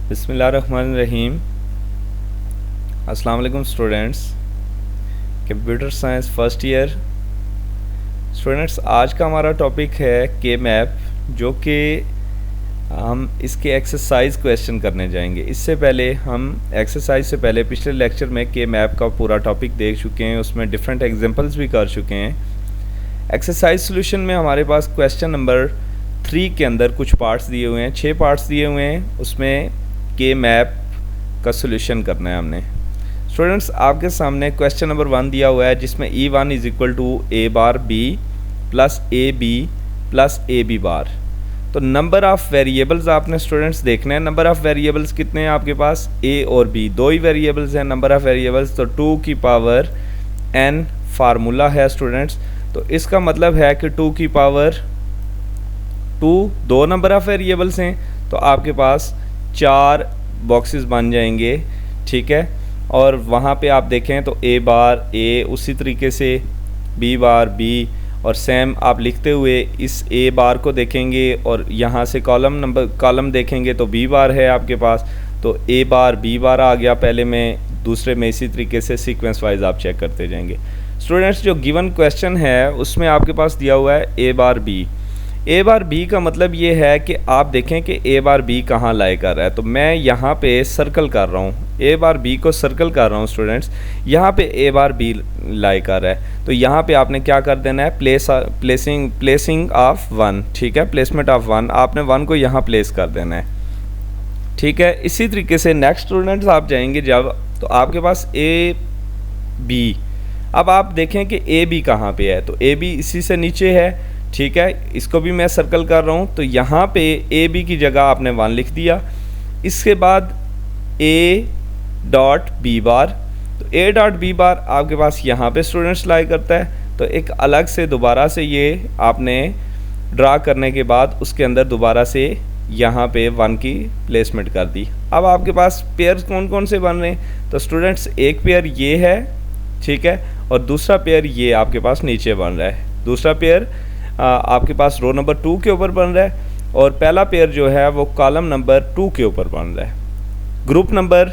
बिस्मिल्लाहिर्रहमानिर्रहीम। अस्सलाम वालेकुम students, computer science first year students. आज का हमारा टॉपिक है के मैप, जो कि हम इसके एक्सरसाइज क्वेश्चन करने जाएंगे। इससे पहले हम एक्सरसाइज से पहले पिछले लेक्चर में के मैप का पूरा टॉपिक देख चुके हैं, उसमें डिफरेंट एग्जांपल्स भी कर चुके हैं। एक्सरसाइज सॉल्यूशन में हमारे पास क्वेश्चन नंबर 3 के अंदर कुछ पार्ट्स दिए हुए हैं, 6 पार्ट्स दिए हुए हैं। उसमें के मैप का सॉल्यूशन करना है हमने। स्टूडेंट्स, आपके सामने क्वेश्चन नंबर 1 दिया हुआ है, जिसमें E1 is equal to a bar B plus A b plus A B bar. तो नंबर ऑफ़ वेरिएबल्स आपने स्टूडेंट्स देखने हैं। नंबर ऑफ़ वेरिएबल्स कितने हैं आपके पास? ए और बी, दो ही वेरिएबल्स हैं। नंबर ऑफ़ वेरिएबल्स तो 2 की पावर n फार्मूला है स्टूडेंट्स। तो इसका मतलब है कि 2 की पावर 2 दो नंबर ऑफ़ वेरिएबल्स हैं, तो आपके पास 4 बॉक्सेस बन जाएंगे, ठीक है। और वहाँ पे आप देखें तो ए बार ए, उसी तरीके से बी बार बी, और सेम आप लिखते हुए इस ए बार को देखेंगे और यहाँ से कॉलम देखेंगे तो बी बार है आपके पास, तो ए बार बी बार आ गया पहले में, दूसरे में इसी तरीके से सीक्वेंस वाइज आप चेक करते जाएंगे। स्टूडेंट्स, जो गिवन क्वेश्चन है उसमें आपके पास दिया हुआ है ए बार बी। ए बार बी का मतलब ये है कि आप देखें कि ए बार बी कहाँ लाई कर रहा है। तो मैं यहाँ पे सर्कल कर रहा हूँ, ए बार बी को सर्कल कर रहा हूँ स्टूडेंट्स। यहाँ पे ए बार बी लाई कर रहा है, तो यहाँ पे आपने क्या कर देना है? प्लेसिंग ऑफ 1, ठीक है, प्लेसमेंट ऑफ 1। आपने 1 को यहाँ प्लेस कर देना है, ठीक है। इसी तरीके से नेक्स्ट स्टूडेंट्स आप जाएंगे जब, तो आपके पास ए बी। अब आप देखें कि ए बी कहाँ पे है, तो ए बी इसी से नीचे है, ठीक है। इसको भी मैं सर्कल कर रहा हूँ, तो यहाँ पे ए बी की जगह आपने 1 लिख दिया। इसके बाद ए डॉट बी बार, तो ए डॉट बी बार आपके पास यहाँ पे स्टूडेंट्स लाई करता है। तो एक अलग से दोबारा से ये आपने ड्रा करने के बाद उसके अंदर दोबारा से यहाँ पे 1 की प्लेसमेंट कर दी। अब आपके पास पेयर्स कौन कौन से बन रहे हैं? तो स्टूडेंट्स, एक पेयर ये है, ठीक है, और दूसरा पेयर ये आपके पास नीचे बन रहा है। दूसरा पेयर आपके पास रो नंबर 2 के ऊपर बन रहा है, और पहला पेयर जो है वो कॉलम नंबर 2 के ऊपर बन रहा है। ग्रुप नंबर,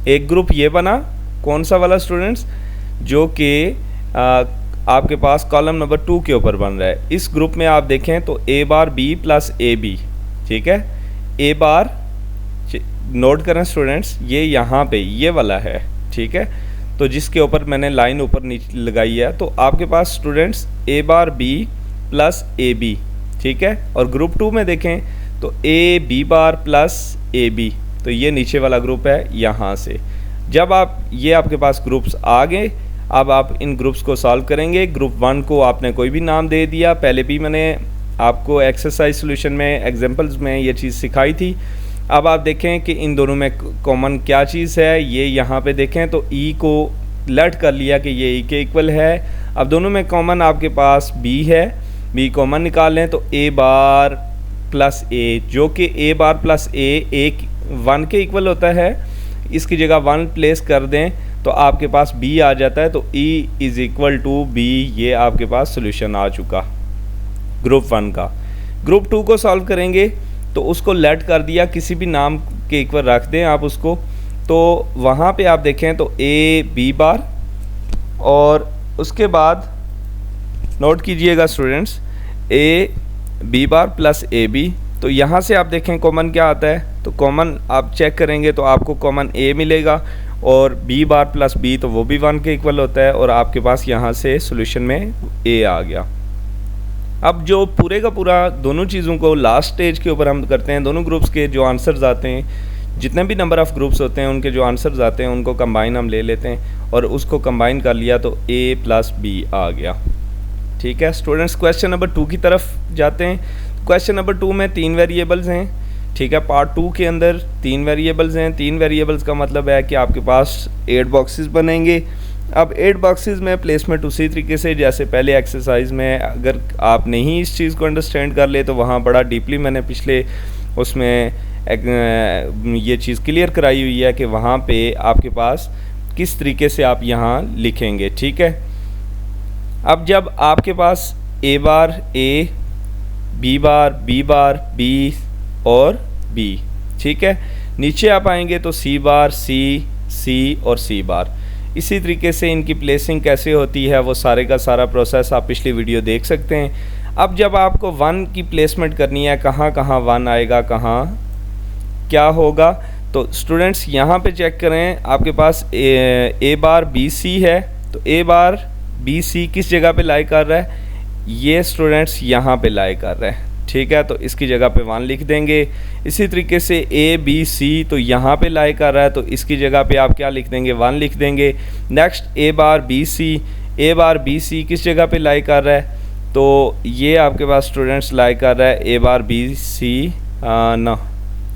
एक ग्रुप ये बना, कौन सा वाला स्टूडेंट्स? जो कि आपके पास कॉलम नंबर 2 के ऊपर बन रहा है। इस ग्रुप में आप देखें तो ए बार बी प्लस ए बी, ठीक है। ए बार नोट करें स्टूडेंट्स, ये यहाँ पे ये वाला है, ठीक है, तो जिसके ऊपर मैंने लाइन ऊपर नीचे लगाई है। तो आपके पास students A bar B plus A B, ठीक है। और ग्रुप 2 में देखें तो A B bar plus A B, तो ये नीचे वाला ग्रुप है यहाँ से। जब आप ये आपके पास ग्रुप्स आ गए, अब आप इन ग्रुप्स को सॉल्व करेंगे। ग्रुप 1 को आपने कोई भी नाम दे दिया, पहले भी मैंने आपको एक्सरसाइज सॉल्यूशन में एग्जांपल्स में ये चीज़ सिखाई थी। अब आप देखें कि इन दोनों में कॉमन क्या चीज़ है, ये यहाँ पे देखें तो ई को लेट कर लिया कि ये ई के इक्वल है। अब दोनों में कॉमन आपके पास बी है, बी कॉमन निकाल लें तो ए बार प्लस ए, जो कि ए बार प्लस ए 1 के इक्वल होता है। इसकी जगह 1 प्लेस कर दें तो आपके पास बी आ जाता है, तो E is equal to be. ये आपके पास सोल्यूशन आ चुका ग्रुप 1 का। ग्रुप 2 को सॉल्व करेंगे तो उसको लेट कर दिया, किसी भी नाम के इक्वल रख दें आप उसको। तो वहाँ पे आप देखें तो ए बी बार, और उसके बाद नोट कीजिएगा students A B bar plus A B. तो यहाँ से आप देखें कॉमन क्या आता है, तो कॉमन आप चेक करेंगे तो आपको कॉमन ए मिलेगा, और बी बार प्लस बी तो वो भी 1 के इक्वल होता है, और आपके पास यहाँ से सॉल्यूशन में ए आ गया। अब जो पूरे का पूरा दोनों चीज़ों को लास्ट स्टेज के ऊपर हम करते हैं, दोनों ग्रुप्स के जो आंसर्स आते हैं, जितने भी नंबर ऑफ़ ग्रुप्स होते हैं उनके जो आंसर्स आते हैं उनको कंबाइन हम ले लेते हैं, और उसको कंबाइन कर लिया तो ए प्लस बी आ गया, ठीक है। स्टूडेंट्स, क्वेश्चन नंबर 2 की तरफ जाते हैं। क्वेश्चन नंबर 2 में 3 वेरिएबल्स हैं, ठीक है। पार्ट 2 के अंदर 3 वेरिएबल्स हैं। 3 वेरिएबल्स का मतलब है कि आपके पास 8 बॉक्सेस बनेंगे। अब 8 बॉक्सेस में प्लेसमेंट उसी तरीके से जैसे पहले एक्सरसाइज में, अगर आप नहीं इस चीज़ को अंडरस्टैंड कर ले तो वहाँ बड़ा डीपली मैंने पिछले उसमें ये चीज़ क्लियर कराई हुई है कि वहाँ पे आपके पास किस तरीके से आप यहाँ लिखेंगे, ठीक है। अब जब आपके पास ए बार ए, बी बार बी और बी, ठीक है। नीचे आप आएंगे तो सी बार, सी, सी और सी बार। इसी तरीके से इनकी प्लेसिंग कैसे होती है वो सारे का सारा प्रोसेस आप पिछली वीडियो देख सकते हैं। अब जब आपको 1 की प्लेसमेंट करनी है, कहाँ कहाँ 1 आएगा, कहाँ क्या होगा, तो स्टूडेंट्स यहाँ पे चेक करें, आपके पास ए बार बी सी है, तो ए बार बी सी किस जगह पे लाई कर रहा है, ये स्टूडेंट्स यहाँ पे लाई कर रहा है, ठीक है। तो इसकी जगह पे 1 लिख देंगे। इसी तरीके से ए बी सी तो यहाँ पे लाई कर रहा है, तो इसकी जगह पे आप क्या लिख देंगे, 1 लिख देंगे। नेक्स्ट ए बार बी सी, ए बार बी सी किस जगह पे लाई कर रहा है, तो ये आपके पास स्टूडेंट्स लाई कर रहा है ए बार बी सी,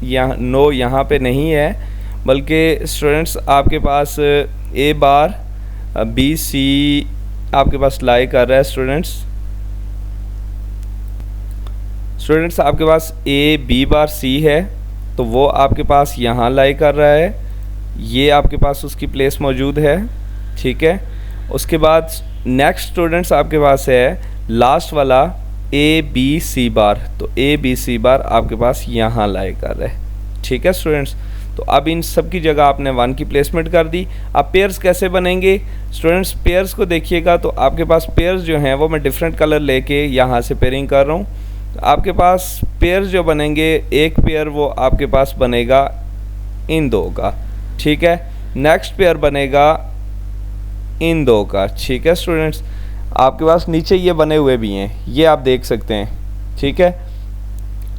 यहाँ पे नहीं है, बल्कि स्टूडेंट्स आपके पास ए बार बी सी आपके पास लाई कर रहा है। स्टूडेंट्स आपके पास ए बी बार सी है, तो वो आपके पास यहाँ लाई कर रहा है, ये आपके पास उसकी प्लेस मौजूद है, ठीक है। उसके बाद नेक्स्ट स्टूडेंट्स आपके पास है लास्ट वाला ए बी सी बार, तो ए बी सी बार आपके पास यहाँ लाई कर रहा है, ठीक है स्टूडेंट्स। तो अब इन सब की जगह आपने 1 की प्लेसमेंट कर दी। अब पेयर्स कैसे बनेंगे स्टूडेंट्स, पेयर्स को देखिएगा तो आपके पास पेयर्स जो हैं वो मैं डिफरेंट कलर लेके यहाँ से पेयरिंग कर रहा हूँ। तो आपके पास पेयर्स जो बनेंगे, एक पेयर वो आपके पास बनेगा इन 2 का, ठीक है। नेक्स्ट पेयर बनेगा इन 2 का, ठीक है स्टूडेंट्स। आपके पास नीचे ये बने हुए भी हैं, ये आप देख सकते हैं, ठीक है।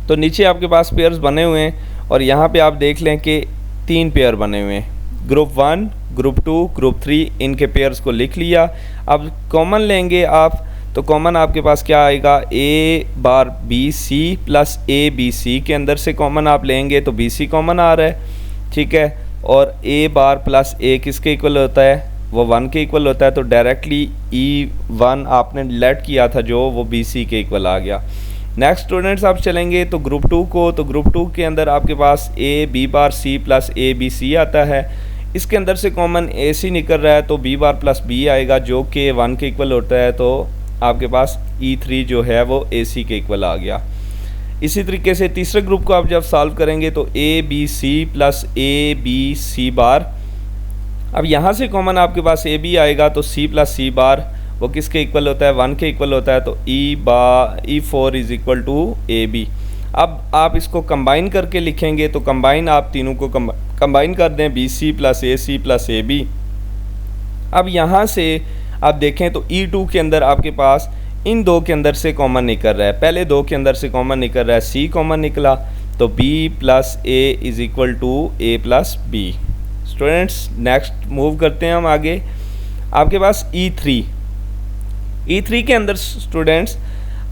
तो नीचे आपके पास पेयर्स बने हुए हैं और यहाँ पे आप देख लें कि 3 पेयर बने हुए हैं, ग्रुप 1, ग्रुप 2, ग्रुप 3, इनके पेयर्स को लिख लिया। अब कॉमन लेंगे आप, तो कॉमन आपके पास क्या आएगा, A bar B C plus A B C के अंदर से कॉमन आप लेंगे तो बी सी कॉमन आ रहा है, ठीक है। और ए बार प्लस ए किसके इक्वल होता है, वो 1 के इक्वल होता है, तो डायरेक्टली E1 आपने लेट किया था जो, वो बी सी के इक्वल आ गया। नेक्स्ट स्टूडेंट्स आप चलेंगे तो ग्रुप 2 को, तो ग्रुप 2 के अंदर आपके पास A B bar C plus A B C आता है, इसके अंदर से कॉमन ए सी निकल रहा है तो बी बार प्लस बी आएगा जो कि 1 के इक्वल होता है, तो आपके पास E3 जो है वो ए सी के इक्वल आ गया। इसी तरीके से तीसरे ग्रुप को आप जब सॉल्व करेंगे तो A B C plus A B C bar, अब यहाँ से कॉमन आपके पास ए बी आएगा तो सी प्लस सी बार वो किसके इक्वल होता है, 1 के इक्वल होता है, तो E4 is equal to a b. अब आप इसको कंबाइन करके लिखेंगे तो कंबाइन आप तीनों को कंबाइन कर दें, बी सी प्लस ए बी। अब यहाँ से आप देखें तो E2 के अंदर आपके पास इन 2 के अंदर से कॉमन निकल रहा है, पहले 2 के अंदर से कॉमन निकल रहा है, सी कॉमन निकला तो B plus a is equal to a plus b. Students next move करते हैं हम आगे। आपके पास E3 के अंदर स्टूडेंट्स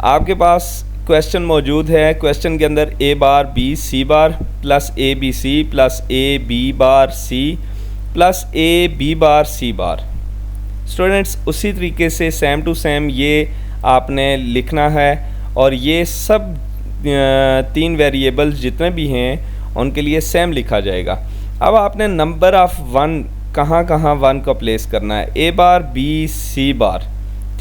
आपके पास क्वेश्चन मौजूद है, क्वेश्चन के अंदर A bar B C bar plus A B C plus A B bar C plus A B bar C bar. Students उसी तरीके से सेम टू सेम ये आपने लिखना है और ये सब 3 वेरिएबल्स जितने भी हैं उनके लिए सेम लिखा जाएगा। अब आपने नंबर ऑफ़ 1 कहाँ 1 को प्लेस करना है, ए बार बी सी बार,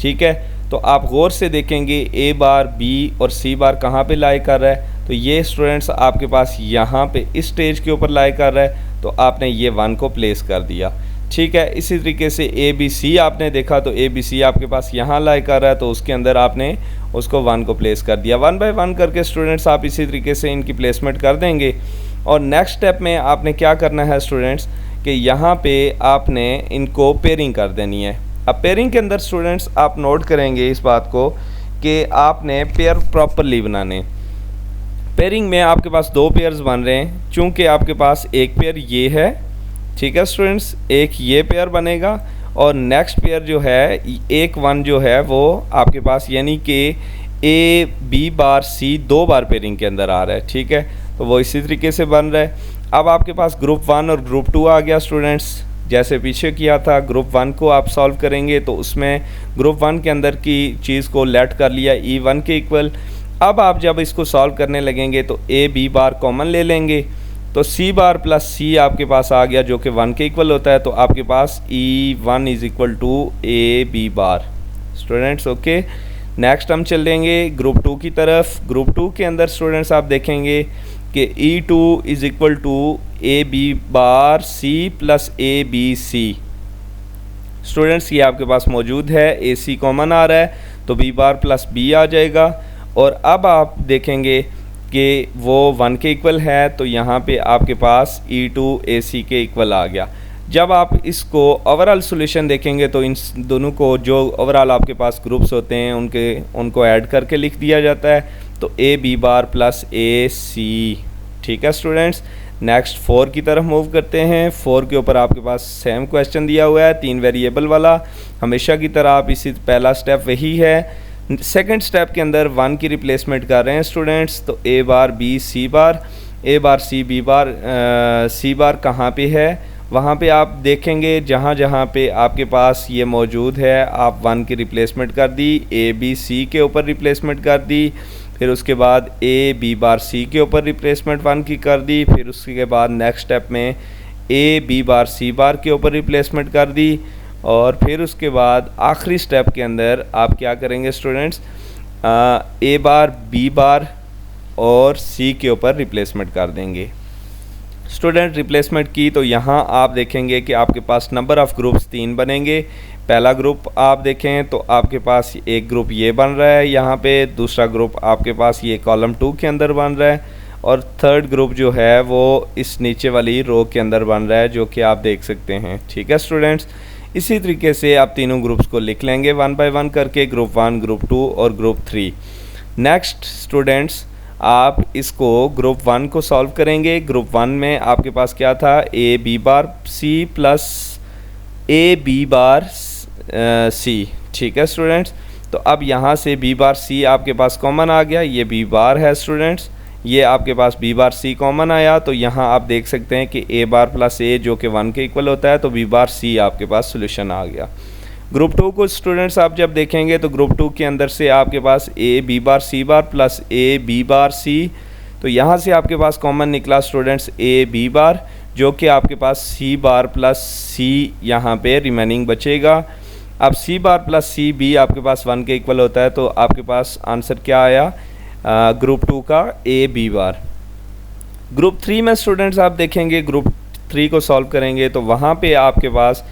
ठीक है। तो आप गौर से देखेंगे ए बार बी और सी बार कहाँ पे लाई कर रहा है, तो ये स्टूडेंट्स आपके पास यहाँ पे इस स्टेज के ऊपर लाई कर रहा है, तो आपने ये 1 को प्लेस कर दिया, ठीक है। इसी तरीके से ए बी सी आपने देखा तो ए बी सी आपके पास यहाँ लाई कर रहा है, तो उसके अंदर आपने उसको 1 को प्लेस कर दिया। 1 बाय 1 करके स्टूडेंट्स आप इसी तरीके से इनकी प्लेसमेंट कर देंगे। और नेक्स्ट स्टेप में आपने क्या करना है स्टूडेंट्स कि यहाँ पे आपने इनको पेयरिंग कर देनी है। अब पेयरिंग के अंदर स्टूडेंट्स आप नोट करेंगे इस बात को कि आपने पेयर प्रॉपरली बनाने। पेयरिंग में आपके पास 2 पेयर्स बन रहे हैं, चूँकि आपके पास एक पेयर ये है, ठीक है स्टूडेंट्स, एक ये पेयर बनेगा और नेक्स्ट पेयर जो है एक 1 जो है वो आपके पास यानी कि A B bar C 2 bar pairing के अंदर आ रहा है, ठीक है। तो वो इसी तरीके से बन रहा है। अब आपके पास ग्रुप 1 और ग्रुप 2 आ गया स्टूडेंट्स, जैसे पीछे किया था। ग्रुप 1 को आप सॉल्व करेंगे तो उसमें ग्रुप 1 के अंदर की चीज़ को लेट कर लिया E1 के इक्वल। अब आप जब इसको सॉल्व करने लगेंगे तो ए बी बार कॉमन ले लेंगे तो सी बार प्लस सी आपके पास आ गया जो कि 1 के इक्वल होता है, तो आपके पास E1 is equal to a B bar. Students okay, next हम चलेंगे ग्रुप 2 की तरफ। ग्रुप 2 के अंदर स्टूडेंट्स आप देखेंगे कि E2 is equal to a B bar C plus A B C. Students ये आपके पास मौजूद है, ए सी कॉमन आ रहा है तो बी बार प्लस बी आ जाएगा। और अब आप देखेंगे कि वो 1 के इक्वल है तो यहाँ पे आपके पास E2 AC के इक्वल आ गया। जब आप इसको ओवरऑल सॉल्यूशन देखेंगे तो इन दोनों को जो ओवरऑल आपके पास ग्रुप्स होते हैं उनको ऐड करके लिख दिया जाता है, तो A B bar plus A सी। ठीक है स्टूडेंट्स, नेक्स्ट 4 की तरफ मूव करते हैं। 4 के ऊपर आपके पास सेम क्वेश्चन दिया हुआ है, 3 वेरिएबल वाला। हमेशा की तरह आप इसी पहला स्टेप वही है। सेकंड स्टेप के अंदर 1 की रिप्लेसमेंट कर रहे हैं स्टूडेंट्स, तो ए बार बी सी बार, ए बार सी बी बार, सी बार कहाँ पे है वहाँ पे आप देखेंगे जहाँ जहाँ पे आपके पास ये मौजूद है आप 1 की रिप्लेसमेंट कर दी, ए बी सी के ऊपर रिप्लेसमेंट कर दी, फिर उसके बाद ए बी बार सी के ऊपर रिप्लेसमेंट 1 की कर दी, फिर उसके बाद नेक्स्ट स्टेप में ए बी बार सी बार के ऊपर रिप्लेसमेंट कर दी, और फिर उसके बाद आखिरी स्टेप के अंदर आप क्या करेंगे students, A bar B bar और सी के ऊपर रिप्लेसमेंट कर देंगे। स्टूडेंट रिप्लेसमेंट की तो यहाँ आप देखेंगे कि आपके पास नंबर ऑफ़ ग्रुप्स 3 बनेंगे। पहला ग्रुप आप देखें तो आपके पास एक ग्रुप ये बन रहा है यहाँ पे, दूसरा ग्रुप आपके पास ये कॉलम 2 के अंदर बन रहा है, और थर्ड ग्रुप जो है वो इस नीचे वाली रो के अंदर बन रहा है, जो कि आप देख सकते हैं। ठीक है स्टूडेंट्स, इसी तरीके से आप तीनों ग्रुप्स को लिख लेंगे 1 बाय 1 करके, ग्रुप 1, ग्रुप 2 और ग्रुप 3। नेक्स्ट स्टूडेंट्स, आप इसको ग्रुप 1 को सॉल्व करेंगे। ग्रुप 1 में आपके पास क्या था, A B bar C plus A B bar C. ठीक है स्टूडेंट्स, तो अब यहाँ से बी बार सी आपके पास कॉमन आ गया, ये बी बार है स्टूडेंट्स, ये आपके पास बी बार सी कॉमन आया, तो यहाँ आप देख सकते हैं कि ए बार प्लस ए जो कि 1 के इक्वल होता है, तो बी बार सी आपके पास सोल्यूशन आ गया। ग्रुप 2 को स्टूडेंट्स आप जब देखेंगे तो ग्रुप 2 के अंदर से आपके पास A B bar C bar plus A B bar C, तो यहाँ से आपके पास कॉमन निकला स्टूडेंट्स ए बी बार, जो कि आपके पास सी बार प्लस सी यहाँ पे रिमेनिंग बचेगा। अब सी बार प्लस सी बी आपके पास 1 के इक्वल होता है, तो आपके पास आंसर क्या आया ग्रुप 2 का ए बी बार। ग्रुप 3 में स्टूडेंट्स आप देखेंगे, ग्रुप 3 को सॉल्व करेंगे तो वहाँ पे आपके पास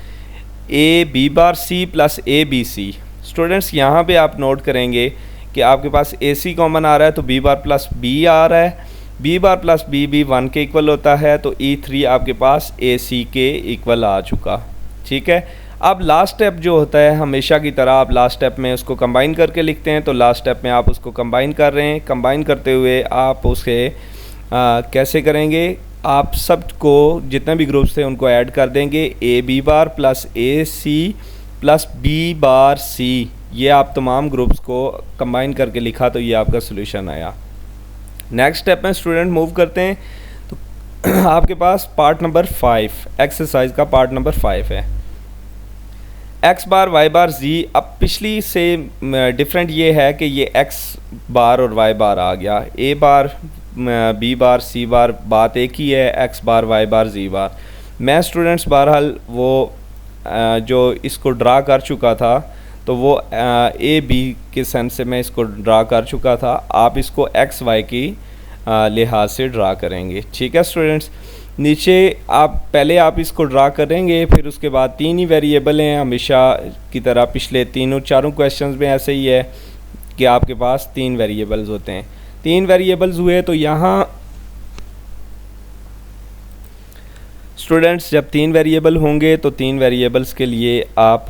A B bar C plus A B C. Students यहाँ पे आप नोट करेंगे कि आपके पास ए सी कॉमन आ रहा है तो बी बार प्लस बी आ रहा है, बी बार प्लस बी भी 1 के इक्वल होता है, तो E3 आपके पास ए सी के इक्वल आ चुका। ठीक है, अब लास्ट स्टेप जो होता है हमेशा की तरह आप लास्ट स्टेप में उसको कंबाइन करके लिखते हैं, तो लास्ट स्टेप में आप उसको कंबाइन कर रहे हैं। कंबाइन करते हुए आप उसे कैसे करेंगे, आप सब को जितने भी ग्रुप्स थे उनको ऐड कर देंगे, A B bar plus A C plus B bar C, ये आप तमाम ग्रुप्स को कंबाइन करके लिखा तो ये आपका सोल्यूशन आया। नेक्स्ट स्टेप में स्टूडेंट मूव करते हैं, तो आपके पास पार्ट नंबर 5 एक्सरसाइज का पार्ट नंबर 5 है, x bar Y bar G. अब पिछली से डिफरेंट ये है कि ये एक्स बार और वाई बार आ गया, ए बार बी बार सी बार बात एक ही है, x bar Y bar G बार। मैं स्टूडेंट्स बहरहाल वो जो इसको ड्रा कर चुका था तो वो ए बी के सेंस से मैं इसको ड्रा कर चुका था, आप इसको एक्स वाई की लिहाज से ड्रा करेंगे। ठीक है स्टूडेंट्स, नीचे आप पहले आप इसको ड्रा करेंगे, फिर उसके बाद 3 ही वेरिएबल हैं, हमेशा की तरह पिछले चारों क्वेश्चंस में ऐसे ही है कि आपके पास 3 वेरिएबल्स होते हैं। 3 वेरिएबल्स हुए तो यहाँ स्टूडेंट्स जब 3 वेरिएबल होंगे तो 3 वेरिएबल्स के लिए आप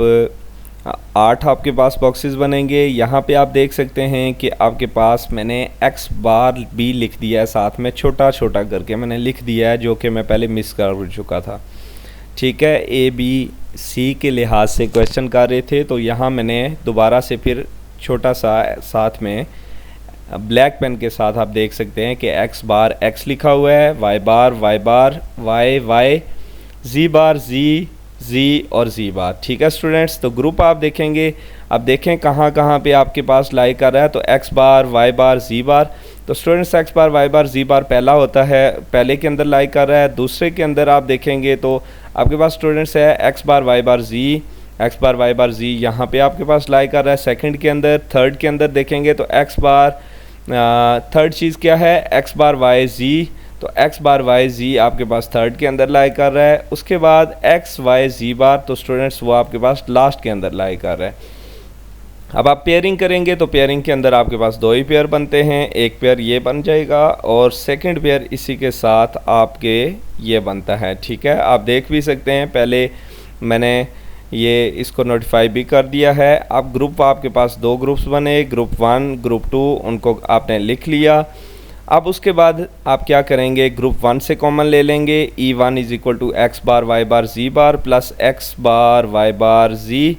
8 आपके पास बॉक्सेस बनेंगे। यहाँ पे आप देख सकते हैं कि आपके पास मैंने एक्स बार भी लिख दिया है, साथ में छोटा छोटा करके मैंने लिख दिया है, जो कि मैं पहले मिस कर चुका था। ठीक है, ए बी सी के लिहाज से क्वेश्चन कर रहे थे, तो यहाँ मैंने दोबारा से फिर छोटा सा साथ में ब्लैक पेन के साथ आप देख सकते हैं कि एक्स बार एक्स लिखा हुआ है, वाई बार वाई वाई, जी बार जी और जी बार। ठीक है स्टूडेंट्स, तो ग्रुप आप देखेंगे, अब देखें कहाँ पे आपके पास लाई कर रहा है, तो x bar Y bar G bar. तो students x bar Y bar G बार पहला होता है, पहले के अंदर लाई कर रहा है। दूसरे के अंदर आप देखेंगे तो आपके पास स्टूडेंट्स है एक्स बार वाई बार जी, एक्स बार वाई बार जी यहाँ पे आपके पास लाई कर रहा है सेकंड के अंदर। थर्ड के अंदर देखेंगे तो एक्स बार थर्ड चीज़ क्या है, एक्स बार वाई जी, तो एक्स बार वाई जी आपके पास थर्ड के अंदर लाई कर रहा है। उसके बाद एक्स वाई जी बार, तो स्टूडेंट्स वो आपके पास लास्ट के अंदर लाई कर रहा है। अब आप पेयरिंग करेंगे तो पेयरिंग के अंदर आपके पास दो ही पेयर बनते हैं, एक पेयर ये बन जाएगा और सेकंड पेयर इसी के साथ आपके ये बनता है। ठीक है, आप देख भी सकते हैं, पहले मैंने ये इसको नोटिफाई भी कर दिया है। अब ग्रुप आपके पास दो ग्रुप्स बने, ग्रुप 1 ग्रुप 2, उनको आपने लिख लिया। अब उसके बाद आप क्या करेंगे, ग्रुप 1 से कॉमन ले लेंगे, E1 is equal to x bar Y bar G bar plus X bar Y bar G,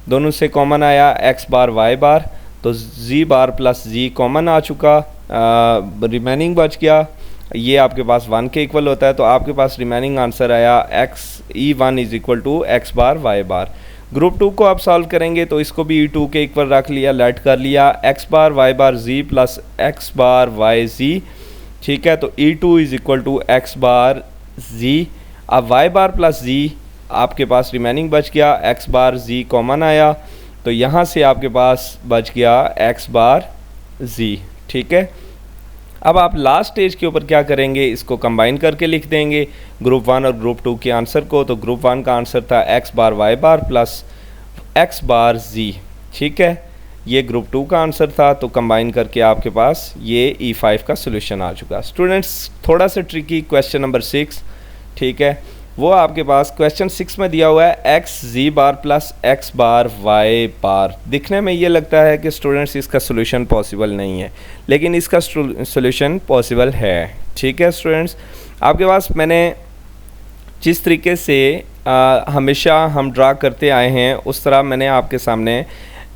दोनों से कॉमन आया एक्स बार वाई बार, तो जी बार प्लस जी कॉमन आ चुका, रिमेनिंग बच गया, ये आपके पास 1 के इक्वल होता है, तो आपके पास रिमेनिंग आंसर आया x E1 is equal to x bar Y bar. Group 2 को आप सॉल्व करेंगे तो इसको भी E2 के इक्वल रख लिया, लेट कर लिया, X bar Y bar G plus X bar Y G. ठीक है, तो E2 is equal to x bar G. अब वाई बार प्लस जी आपके पास रिमेनिंग बच गया, एक्स बार जी कॉमन आया, तो यहाँ से आपके पास बच गया एक्स बार जी। ठीक है, अब आप लास्ट स्टेज के ऊपर क्या करेंगे, इसको कंबाइन करके लिख देंगे ग्रुप 1 और ग्रुप 2 के आंसर को। तो ग्रुप 1 का आंसर था एक्स बार वाई बार प्लस एक्स बार जी। ठीक है, ये ग्रुप 2 का आंसर था, तो कंबाइन करके आपके पास ये E5 का सोल्यूशन आ चुका। स्टूडेंट्स थोड़ा सा ट्रिकी क्वेश्चन नंबर 6, ठीक है, वो आपके पास क्वेश्चन 6 में दिया हुआ है एक्स जी bar plus X bar Y बार। दिखने में ये लगता है कि स्टूडेंट्स इसका सोल्यूशन पॉसिबल नहीं है, लेकिन इसका सोल्यूशन पॉसिबल है। ठीक है स्टूडेंट्स, आपके पास मैंने जिस तरीके से हमेशा हम ड्रा करते आए हैं उस तरह मैंने आपके सामने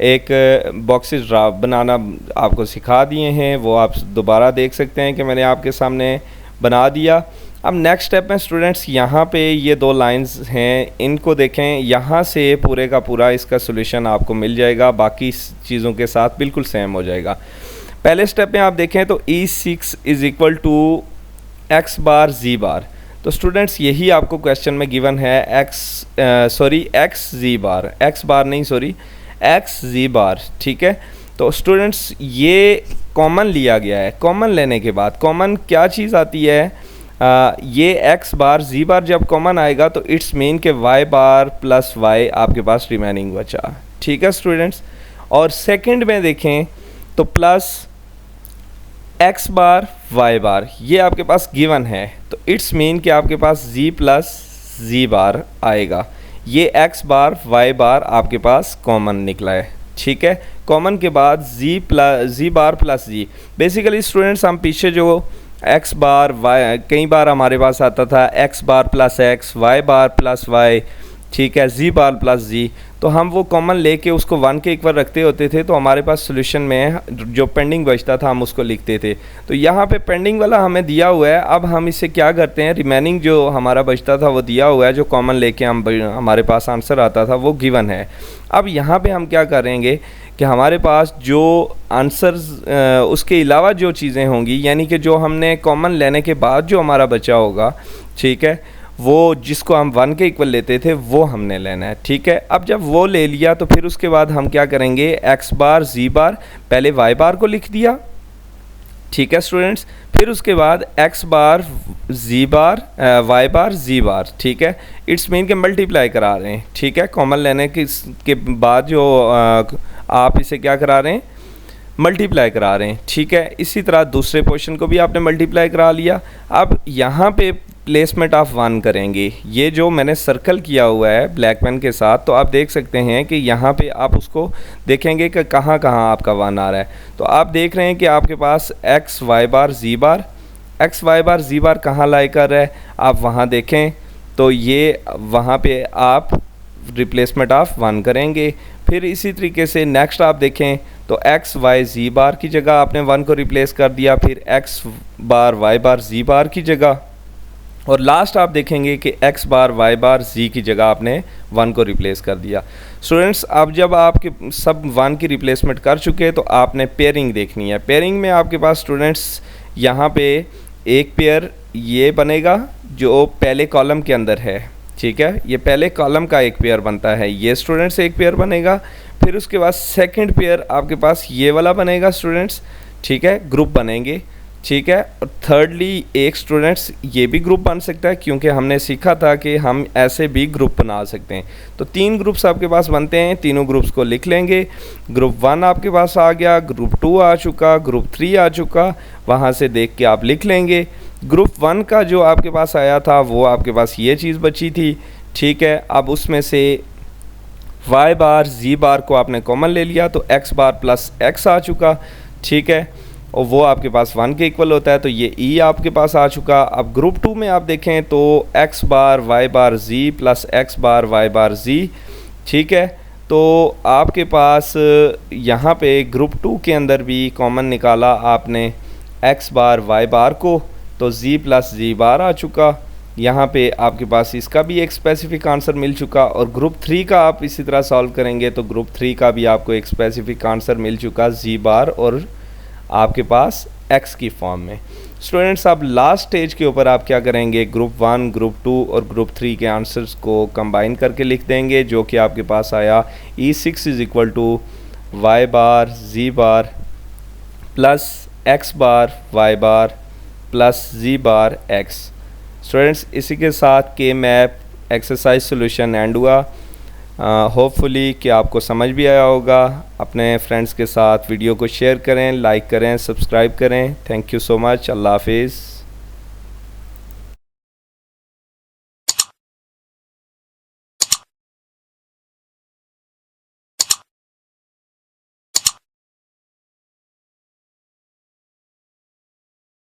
एक बॉक्सेस ड्रा बनाना आपको सिखा दिए हैं, वो आप दोबारा देख सकते हैं कि मैंने आपके सामने बना दिया। अब नेक्स्ट स्टेप में स्टूडेंट्स यहाँ पे ये दो लाइंस हैं, इनको देखें, यहाँ से पूरे का पूरा इसका सोल्यूशन आपको मिल जाएगा, बाकी चीज़ों के साथ बिल्कुल सेम हो जाएगा। पहले स्टेप में आप देखें तो E6 is equal to x bar G bar, तो स्टूडेंट्स यही आपको क्वेश्चन में गिवन है एक्स जी बार, एक्स बार नहीं सॉरी एक्स जी बार। ठीक है, तो स्टूडेंट्स ये कॉमन लिया गया है, कॉमन लेने के बाद कॉमन क्या चीज़ आती है, ये एक्स बार जी बार जब कॉमन आएगा तो इट्स मीन के वाई बार प्लस वाई आपके पास रिमेनिंग बचा। ठीक है स्टूडेंट्स, और सेकंड में देखें तो प्लस एक्स बार वाई बार ये आपके पास गिवन है, तो इट्स मीन कि आपके पास जी प्लस जी बार आएगा, ये एक्स बार वाई बार आपके पास कॉमन निकला है। ठीक है, कॉमन के बाद जी बार प्लस जी, बेसिकली स्टूडेंट्स हम पीछे जो एक्स बार वाई कई बार हमारे पास आता था एक्स बार प्लस एक्स, वाई बार प्लस वाई, ठीक है, जी बार प्लस जी, तो हम वो कॉमन लेके उसको 1 के इक्वल रखते होते थे, तो हमारे पास सोल्यूशन में जो पेंडिंग बचता था हम उसको लिखते थे। तो यहाँ पे पेंडिंग वाला हमें दिया हुआ है, अब हम इसे क्या करते हैं, रिमेनिंग जो हमारा बचता था वो दिया हुआ है, जो कॉमन लेके हमारे पास आंसर आता था वो गिवन है। अब यहाँ पे हम क्या करेंगे कि हमारे पास जो आंसर्स उसके अलावा जो चीज़ें होंगी, यानी कि जो हमने कॉमन लेने के बाद जो हमारा बचा होगा, ठीक है, वो जिसको हम 1 के इक्वल लेते थे वो हमने लेना है। ठीक है, अब जब वो ले लिया तो फिर उसके बाद हम क्या करेंगे, एक्स बार जी बार, पहले वाई बार को लिख दिया, ठीक है स्टूडेंट्स, फिर उसके बाद एक्स बार जी बार वाई बार जी बार। ठीक है, इट्स मीन के मल्टीप्लाई करा रहे हैं। ठीक है, कॉमन लेने के बाद जो आप इसे क्या करा रहे हैं, मल्टीप्लाई करा रहे हैं। ठीक है, इसी तरह दूसरे पोर्शन को भी आपने मल्टीप्लाई करा लिया। अब यहाँ पे प्लेसमेंट ऑफ 1 करेंगे, ये जो मैंने सर्कल किया हुआ है ब्लैक पेन के साथ, तो आप देख सकते हैं कि यहाँ पे आप उसको देखेंगे कि कहाँ कहाँ आपका 1 आ रहा है। तो आप देख रहे हैं कि आपके पास एक्स वाई बार जी बार, एक्स वाई बार जी बार कहाँ लाई कर रहा है, आप वहाँ देखें तो ये वहाँ पे आप रिप्लेसमेंट ऑफ 1 करेंगे। फिर इसी तरीके से नेक्स्ट आप देखें तो एक्स वाई जी बार की जगह आपने 1 को रिप्लेस कर दिया, फिर x bar Y bar G बार की जगह, और लास्ट आप देखेंगे कि एक्स बार वाई बार जी की जगह आपने 1 को रिप्लेस कर दिया। स्टूडेंट्स, अब जब आपके सब 1 की रिप्लेसमेंट कर चुके तो आपने पेयरिंग देखनी है। पेयरिंग में आपके पास स्टूडेंट्स यहाँ पे एक पेयर ये बनेगा जो पहले कॉलम के अंदर है। ठीक है, ये पहले कॉलम का एक पेयर बनता है, ये स्टूडेंट्स एक पेयर बनेगा। फिर उसके बाद सेकंड पेयर आपके पास ये वाला बनेगा स्टूडेंट्स। ठीक है, ग्रुप बनेंगे ठीक है। और थर्डली एक स्टूडेंट्स ये भी ग्रुप बन सकता है, क्योंकि हमने सीखा था कि हम ऐसे भी ग्रुप बना सकते हैं। तो 3 ग्रुप्स आपके पास बनते हैं, तीनों ग्रुप्स को लिख लेंगे। ग्रुप 1 आपके पास आ गया, ग्रुप 2 आ चुका, ग्रुप 3 आ चुका, वहाँ से देख के आप लिख लेंगे। ग्रुप 1 का जो आपके पास आया था वो आपके पास ये चीज़ बची थी, ठीक है। अब उसमें से y बार z बार को आपने कॉमन ले लिया तो x बार प्लस x आ चुका, ठीक है, और वो आपके पास 1 के इक्वल होता है, तो ये e आपके पास आ चुका। अब ग्रुप 2 में आप देखें तो x bar y bar z plus x bar y bar z, ठीक है। तो आपके पास यहाँ पे ग्रुप 2 के अंदर भी कॉमन निकाला आपने x बार y बार को, तो z प्लस z बार आ चुका। यहाँ पे आपके पास इसका भी एक स्पेसिफिक आंसर मिल चुका। और ग्रुप 3 का आप इसी तरह सॉल्व करेंगे तो ग्रुप 3 का भी आपको एक स्पेसिफिक आंसर मिल चुका z बार और आपके पास x की फॉर्म में। स्टूडेंट्स अब लास्ट स्टेज के ऊपर आप क्या करेंगे, ग्रुप 1, ग्रुप 2 और ग्रुप 3 के आंसर्स को कंबाइन करके लिख देंगे, जो कि आपके पास आया E6 is equal to y bar z bar plus x bar y bar plus z bar x। Students इसी के साथ के मैप एक्सरसाइज सॉल्यूशन एंड हुआ। होपफुली कि आपको समझ भी आया होगा। अपने फ्रेंड्स के साथ वीडियो को शेयर करें, लाइक करें, सब्सक्राइब करें। Thank you so much. अल्लाह हाफिज़।